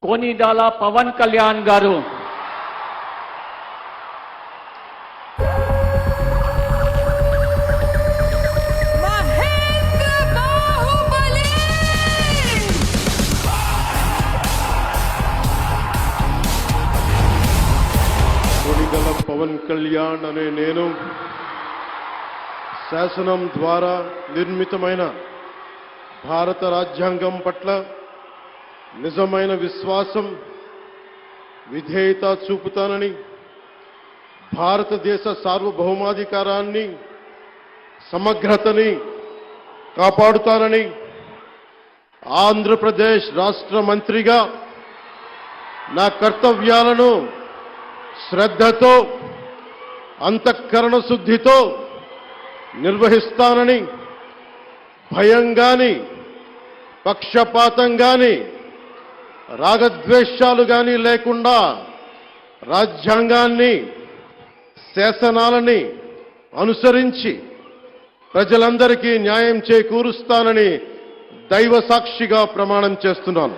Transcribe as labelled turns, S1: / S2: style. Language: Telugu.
S1: కొనిదాల పవన్ కళ్యాణ్ గారు
S2: కొనిదల పవన్ కళ్యాణ్ అనే నేను శాసనం ద్వారా నిర్మితమైన భారత రాజ్యాంగం పట్ల నిజమైన విశ్వాసం విధేయత చూపుతానని భారతదేశ సార్వభౌమాధికారాన్ని సమగ్రతని కాపాడుతానని ఆంధ్రప్రదేశ్ రాష్ట్ర మంత్రిగా నా కర్తవ్యాలను శ్రద్ధతో అంతఃకరణ శుద్ధితో నిర్వహిస్తానని భయం గాని పక్షపాతం గాని రాగద్వేషాలు గాని లేకుండా రాజ్యాంగాన్ని శాసనాలని అనుసరించి ప్రజలందరికీ న్యాయం చేకూరుస్తానని దైవ సాక్షిగా ప్రమాణం చేస్తున్నాను.